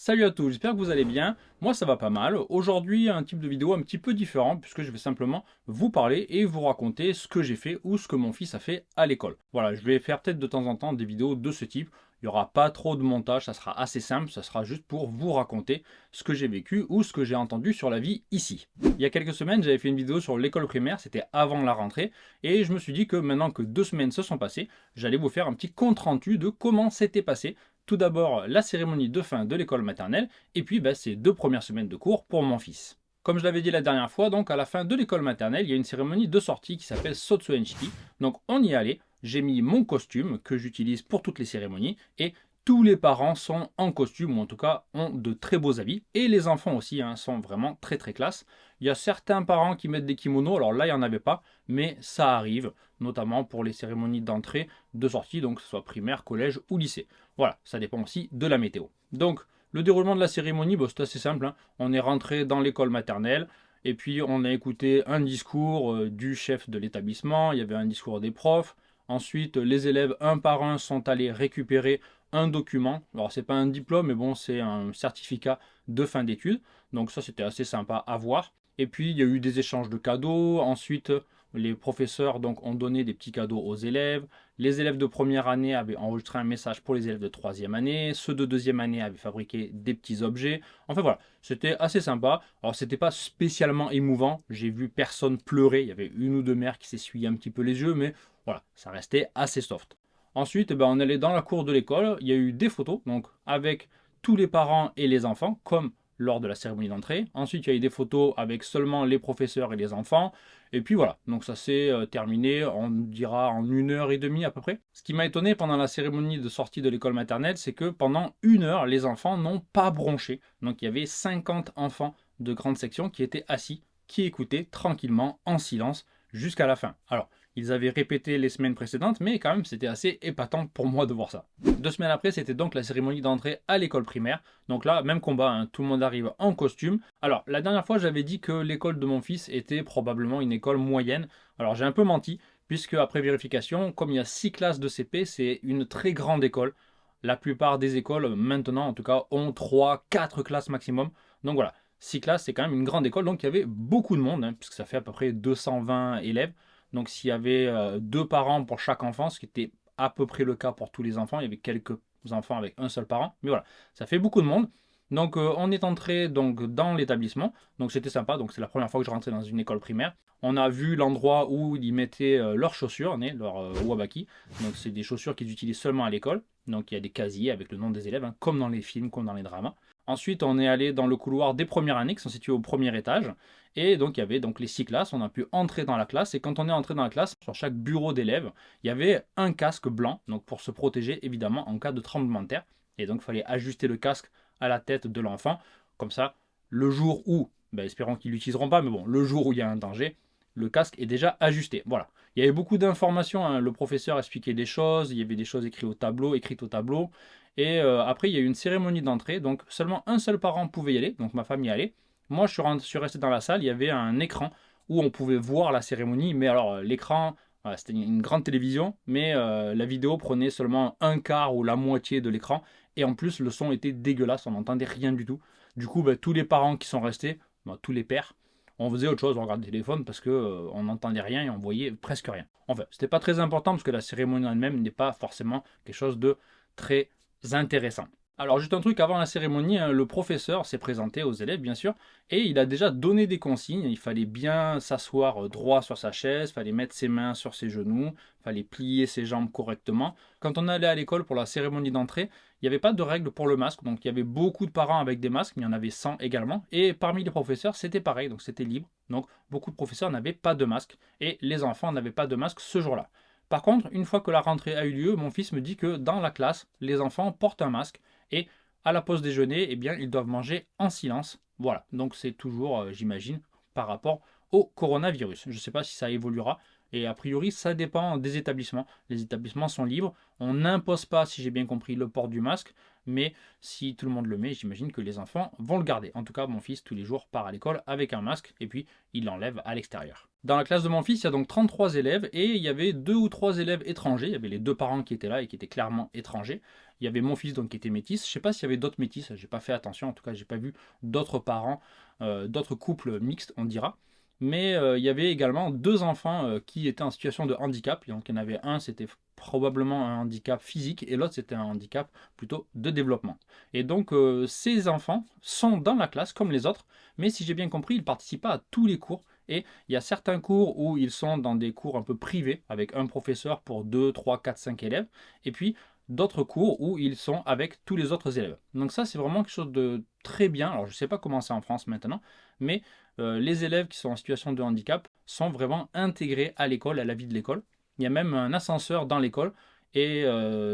Salut à tous, j'espère que vous allez bien. Moi ça va pas mal. Aujourd'hui un type de vidéo un petit peu différent puisque je vais simplement vous parler et vous raconter ce que j'ai fait ou ce que mon fils a fait à l'école. Voilà, je vais faire peut-être de temps en temps des vidéos de ce type. Il n'y aura pas trop de montage, ça sera assez simple, ça sera juste pour vous raconter ce que j'ai vécu ou ce que j'ai entendu sur la vie ici. Il y a quelques semaines j'avais fait une vidéo sur l'école primaire, c'était avant la rentrée, et je me suis dit que maintenant que 2 semaines se sont passées, j'allais vous faire un petit compte rendu de comment c'était passé tout d'abord la cérémonie de fin de l'école maternelle et puis ces 2 premières semaines de cours pour mon fils. Comme je l'avais dit la dernière fois, donc à la fin de l'école maternelle, il y a une cérémonie de sortie qui s'appelle Sotsuenshiki. Donc on y allait, j'ai mis mon costume que j'utilise pour toutes les cérémonies et tous les parents sont en costume ou en tout cas ont de très beaux habits et les enfants aussi sont vraiment très très classe. Il y a certains parents qui mettent des kimonos, alors là il n'y en avait pas, mais ça arrive, notamment pour les cérémonies d'entrée, de sortie, donc que ce soit primaire, collège ou lycée. Voilà, ça dépend aussi de la météo. Donc, le déroulement de la cérémonie, c'est assez simple. On est rentré dans l'école maternelle et puis on a écouté un discours du chef de l'établissement. Il y avait un discours des profs. Ensuite, les élèves, un par un, sont allés récupérer un document. Alors, c'est pas un diplôme, mais bon, c'est un certificat de fin d'études. Donc, ça, c'était assez sympa à voir. Et puis, il y a eu des échanges de cadeaux. Ensuite, les professeurs donc, ont donné des petits cadeaux aux élèves. Les élèves de première année avaient enregistré un message pour les élèves de troisième année. Ceux de deuxième année avaient fabriqué des petits objets. Enfin voilà, c'était assez sympa. Alors c'était pas spécialement émouvant. J'ai vu personne pleurer. Il y avait une ou deux mères qui s'essuyaient un petit peu les yeux, mais voilà, ça restait assez soft. Ensuite, on allait dans la cour de l'école. Il y a eu des photos, donc avec tous les parents et les enfants, comme lors de la cérémonie d'entrée. Ensuite, il y a eu des photos avec seulement les professeurs et les enfants. Et puis voilà, donc ça s'est terminé, on dira en 1 heure et demie à peu près. Ce qui m'a étonné pendant la cérémonie de sortie de l'école maternelle, c'est que pendant 1 heure, les enfants n'ont pas bronché. Donc il y avait 50 enfants de grande section qui étaient assis, qui écoutaient tranquillement, en silence, jusqu'à la fin. Alors, ils avaient répété les semaines précédentes, mais quand même c'était assez épatant pour moi de voir ça. 2 semaines après, c'était donc la cérémonie d'entrée à l'école primaire. Donc là, même combat, tout le monde arrive en costume. Alors, la dernière fois, j'avais dit que l'école de mon fils était probablement une école moyenne. Alors, j'ai un peu menti, puisque après vérification, comme il y a 6 classes de CP, c'est une très grande école. La plupart des écoles, maintenant en tout cas, ont 3, 4 classes maximum. Donc voilà, 6 classes, c'est quand même une grande école. Donc il y avait beaucoup de monde, puisque ça fait à peu près 220 élèves. Donc s'il y avait 2 parents pour chaque enfant, ce qui était à peu près le cas pour tous les enfants, il y avait quelques enfants avec un seul parent. Mais voilà, ça fait beaucoup de monde. Donc on est entré donc dans l'établissement, donc c'était sympa, donc c'est la première fois que je rentrais dans une école primaire. On a vu l'endroit où ils mettaient leurs chaussures, leurs wabaki, donc c'est des chaussures qu'ils utilisent seulement à l'école, donc il y a des casiers avec le nom des élèves, comme dans les films, comme dans les dramas. Ensuite on est allé dans le couloir des premières années qui sont situées au premier étage, et donc il y avait donc les 6 classes, on a pu entrer dans la classe, et quand on est entré dans la classe, sur chaque bureau d'élèves, il y avait un casque blanc, donc pour se protéger évidemment en cas de tremblement de terre, et donc il fallait ajuster le casque à la tête de l'enfant. Comme ça, le jour où, espérons qu'ils ne l'utiliseront pas, mais bon, le jour où il y a un danger, le casque est déjà ajusté. Voilà. Il y avait beaucoup d'informations, le professeur expliquait des choses, il y avait des choses écrites au tableau. Et après, il y a eu une cérémonie d'entrée, donc seulement un seul parent pouvait y aller, donc ma femme y allait. Moi, je suis resté dans la salle, il y avait un écran où on pouvait voir la cérémonie, mais alors l'écran, voilà, c'était une grande télévision, mais la vidéo prenait seulement un quart ou la moitié de l'écran. Et en plus, le son était dégueulasse, on n'entendait rien du tout. Du coup, tous les parents qui sont restés, tous les pères, on faisait autre chose, on regardait le téléphone parce que on n'entendait rien et on voyait presque rien. Enfin, c'était pas très important parce que la cérémonie elle-même n'est pas forcément quelque chose de très intéressant. Alors juste un truc, avant la cérémonie, le professeur s'est présenté aux élèves bien sûr, et il a déjà donné des consignes. Il fallait bien s'asseoir droit sur sa chaise, il fallait mettre ses mains sur ses genoux, il fallait plier ses jambes correctement. Quand on allait à l'école pour la cérémonie d'entrée, il n'y avait pas de règle pour le masque, donc il y avait beaucoup de parents avec des masques, mais il y en avait 100 également, et parmi les professeurs c'était pareil, donc c'était libre, donc beaucoup de professeurs n'avaient pas de masque, et les enfants n'avaient pas de masque ce jour-là. Par contre, une fois que la rentrée a eu lieu, mon fils me dit que dans la classe, les enfants portent un masque, et à la pause déjeuner, ils doivent manger en silence. Voilà, donc c'est toujours, j'imagine, par rapport au coronavirus. Je ne sais pas si ça évoluera, et a priori, ça dépend des établissements. Les établissements sont libres, on n'impose pas, si j'ai bien compris, le port du masque, mais si tout le monde le met, j'imagine que les enfants vont le garder. En tout cas, mon fils, tous les jours, part à l'école avec un masque, et puis il l'enlève à l'extérieur. Dans la classe de mon fils, il y a donc 33 élèves, et il y avait 2 ou 3 élèves étrangers. Il y avait les 2 parents qui étaient là et qui étaient clairement étrangers. Il y avait mon fils donc qui était métis. Je ne sais pas s'il y avait d'autres métis, j'ai pas fait attention, en tout cas, j'ai pas vu d'autres parents, d'autres couples mixtes, on dira. Mais il y avait également 2 enfants qui étaient en situation de handicap. Donc il y en avait un, c'était probablement un handicap physique, et l'autre c'était un handicap plutôt de développement. Et donc ces enfants sont dans la classe comme les autres, mais si j'ai bien compris, ils ne participent pas à tous les cours. Et il y a certains cours où ils sont dans des cours un peu privés, avec un professeur pour 2, 3, 4, 5 élèves, et puis d'autres cours où ils sont avec tous les autres élèves. Donc ça, c'est vraiment quelque chose de très bien. Alors je ne sais pas comment c'est en France maintenant, mais les élèves qui sont en situation de handicap sont vraiment intégrés à l'école, à la vie de l'école. Il y a même un ascenseur dans l'école et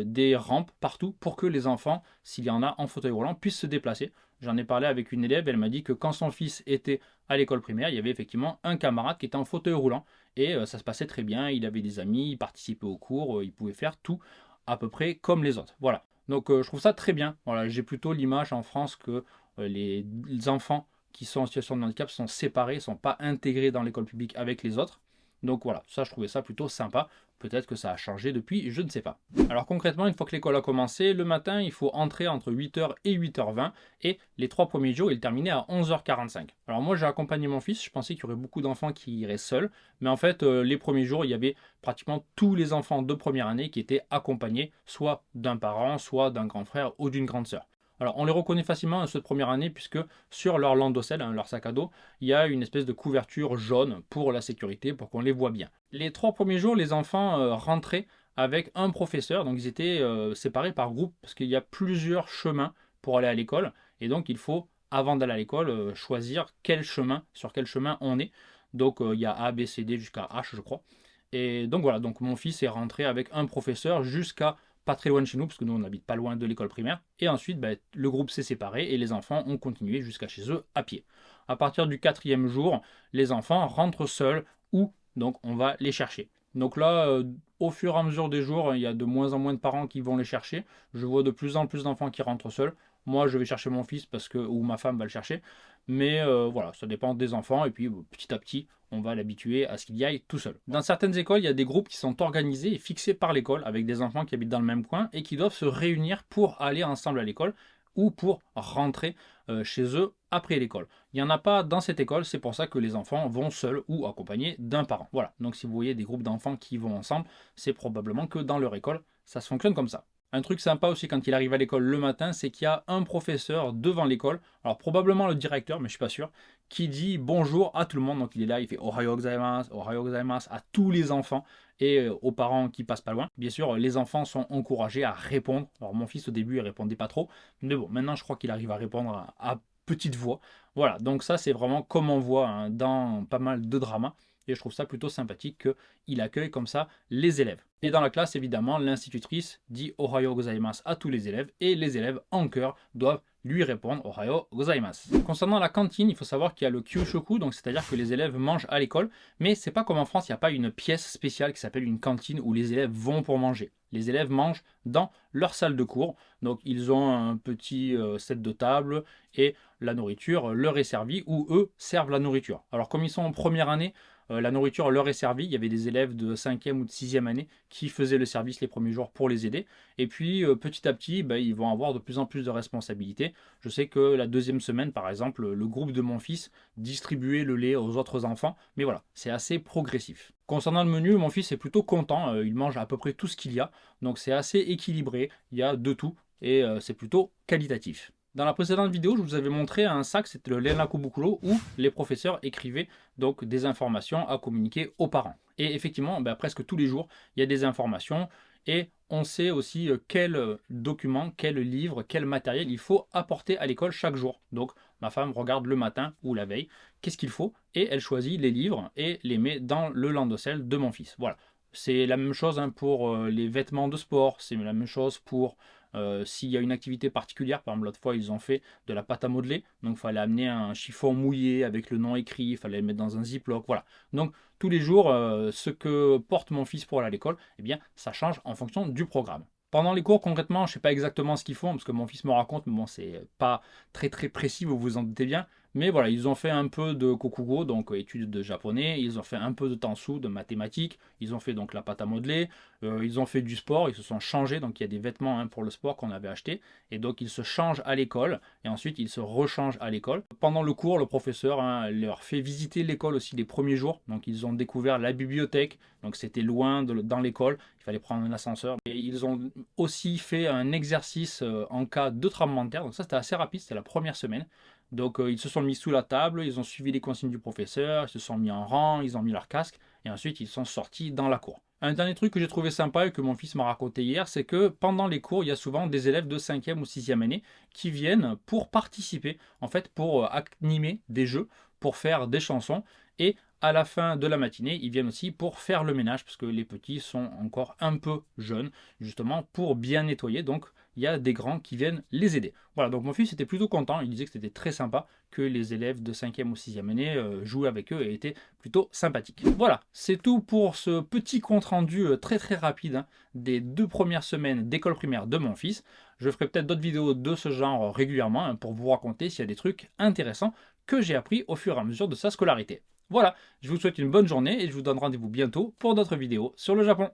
des rampes partout pour que les enfants, s'il y en a en fauteuil roulant, puissent se déplacer. J'en ai parlé avec une élève, elle m'a dit que quand son fils était à l'école primaire, il y avait effectivement un camarade qui était en fauteuil roulant et ça se passait très bien, il avait des amis, il participait aux cours, il pouvait faire tout à peu près comme les autres. Voilà. Donc je trouve ça très bien. Voilà, j'ai plutôt l'image en France que les enfants qui sont en situation de handicap sont séparés, ne sont pas intégrés dans l'école publique avec les autres. Donc voilà, ça je trouvais ça plutôt sympa. Peut-être que ça a changé depuis, je ne sais pas. Alors concrètement, une fois que l'école a commencé, le matin, il faut entrer entre 8h et 8h20 et les 3 premiers jours, il terminait à 11h45. Alors moi, j'ai accompagné mon fils, je pensais qu'il y aurait beaucoup d'enfants qui iraient seuls, mais en fait, les premiers jours, il y avait pratiquement tous les enfants de première année qui étaient accompagnés, soit d'un parent, soit d'un grand frère ou d'une grande sœur. Alors, on les reconnaît facilement ceux de première année puisque sur leur landaucelle, leur sac à dos, il y a une espèce de couverture jaune pour la sécurité, pour qu'on les voit bien. Les 3 premiers jours, les enfants rentraient avec un professeur, donc ils étaient séparés par groupe parce qu'il y a plusieurs chemins pour aller à l'école et donc il faut, avant d'aller à l'école, choisir sur quel chemin on est. Donc il y a A, B, C, D jusqu'à H, je crois. Et donc voilà, donc mon fils est rentré avec un professeur jusqu'à pas très loin de chez nous, parce que nous on n'habite pas loin de l'école primaire. Et ensuite, le groupe s'est séparé et les enfants ont continué jusqu'à chez eux à pied. À partir du 4e jour, les enfants rentrent seuls ou donc on va les chercher. Donc là, au fur et à mesure des jours, il y a de moins en moins de parents qui vont les chercher. Je vois de plus en plus d'enfants qui rentrent seuls. Moi, je vais chercher mon fils ou ma femme va le chercher. Mais voilà, ça dépend des enfants. Et puis petit à petit, on va l'habituer à ce qu'il y aille tout seul. Dans certaines écoles, il y a des groupes qui sont organisés et fixés par l'école avec des enfants qui habitent dans le même coin et qui doivent se réunir pour aller ensemble à l'école ou pour rentrer chez eux après l'école. Il n'y en a pas dans cette école, c'est pour ça que les enfants vont seuls ou accompagnés d'un parent. Voilà, donc si vous voyez des groupes d'enfants qui vont ensemble, c'est probablement que dans leur école, ça se fonctionne comme ça. Un truc sympa aussi quand il arrive à l'école le matin, c'est qu'il y a un professeur devant l'école, alors probablement le directeur, mais je ne suis pas sûr, qui dit bonjour à tout le monde. Donc il est là, il fait Ohayo gozaimasu à tous les enfants et aux parents qui passent pas loin. Bien sûr, les enfants sont encouragés à répondre. Alors mon fils au début, il répondait pas trop, mais bon, maintenant je crois qu'il arrive à répondre à petite voix. Voilà, donc ça c'est vraiment comme on voit dans pas mal de dramas. Et je trouve ça plutôt sympathique qu'il accueille comme ça les élèves. Et dans la classe, évidemment, l'institutrice dit Ohayo gozaimasu à tous les élèves et les élèves en chœur doivent lui répondre Ohayo gozaimasu. Concernant la cantine, il faut savoir qu'il y a le kyushoku, donc c'est-à-dire que les élèves mangent à l'école, mais c'est pas comme en France, il n'y a pas une pièce spéciale qui s'appelle une cantine où les élèves vont pour manger. Les élèves mangent dans leur salle de cours, donc ils ont un petit set de table et la nourriture leur est servie ou eux servent la nourriture. Alors comme ils sont en première année, la nourriture leur est servie. Il y avait des élèves de 5e ou de 6e année qui faisaient le service les premiers jours pour les aider. Et puis petit à petit, ils vont avoir de plus en plus de responsabilités. Je sais que la 2e semaine, par exemple, le groupe de mon fils distribuait le lait aux autres enfants. Mais voilà, c'est assez progressif. Concernant le menu, mon fils est plutôt content. Il mange à peu près tout ce qu'il y a. Donc c'est assez équilibré. Il y a de tout et c'est plutôt qualitatif. Dans la précédente vidéo, je vous avais montré un sac, c'était le Renraku-Bukuro, où les professeurs écrivaient donc des informations à communiquer aux parents. Et effectivement, presque tous les jours, il y a des informations et on sait aussi quel document, quel livre, quel matériel il faut apporter à l'école chaque jour. Donc ma femme regarde le matin ou la veille, qu'est-ce qu'il faut, et elle choisit les livres et les met dans le landaucelle de mon fils. Voilà. C'est la même chose pour les vêtements de sport, c'est la même chose pour s'il y a une activité particulière. Par exemple, l'autre fois, ils ont fait de la pâte à modeler, donc il fallait amener un chiffon mouillé avec le nom écrit, il fallait le mettre dans un ziploc, voilà. Donc tous les jours, ce que porte mon fils pour aller à l'école, eh bien, ça change en fonction du programme. Pendant les cours, concrètement, je ne sais pas exactement ce qu'ils font, parce que mon fils me raconte, mais bon, c'est pas très très précis, vous vous en doutez bien. Mais voilà, ils ont fait un peu de kokugo, donc études de japonais, ils ont fait un peu de tansu, de mathématiques, ils ont fait donc la pâte à modeler, ils ont fait du sport, ils se sont changés, donc il y a des vêtements hein, pour le sport qu'on avait acheté, et donc ils se changent à l'école, et ensuite ils se rechangent à l'école. Pendant le cours, le professeur hein, leur fait visiter l'école aussi les premiers jours, donc ils ont découvert la bibliothèque, donc c'était loin dans l'école, il fallait prendre un ascenseur, et ils ont aussi fait un exercice en cas de tremblement de terre, donc ça c'était assez rapide, c'était la première semaine. Donc ils se sont mis sous la table, ils ont suivi les consignes du professeur, ils se sont mis en rang, ils ont mis leur casque, et ensuite ils sont sortis dans la cour. Un dernier truc que j'ai trouvé sympa et que mon fils m'a raconté hier, c'est que pendant les cours, il y a souvent des élèves de 5e ou 6e année qui viennent pour participer, en fait pour animer des jeux, pour faire des chansons, et à la fin de la matinée, ils viennent aussi pour faire le ménage, parce que les petits sont encore un peu jeunes, justement pour bien nettoyer, donc il y a des grands qui viennent les aider. Voilà, donc mon fils était plutôt content, il disait que c'était très sympa, que les élèves de 5e ou 6e année jouaient avec eux et étaient plutôt sympathiques. Voilà, c'est tout pour ce petit compte rendu très très rapide hein, des 2 premières semaines d'école primaire de mon fils. Je ferai peut-être d'autres vidéos de ce genre régulièrement hein, pour vous raconter s'il y a des trucs intéressants que j'ai appris au fur et à mesure de sa scolarité. Voilà, je vous souhaite une bonne journée et je vous donne rendez-vous bientôt pour d'autres vidéos sur le Japon.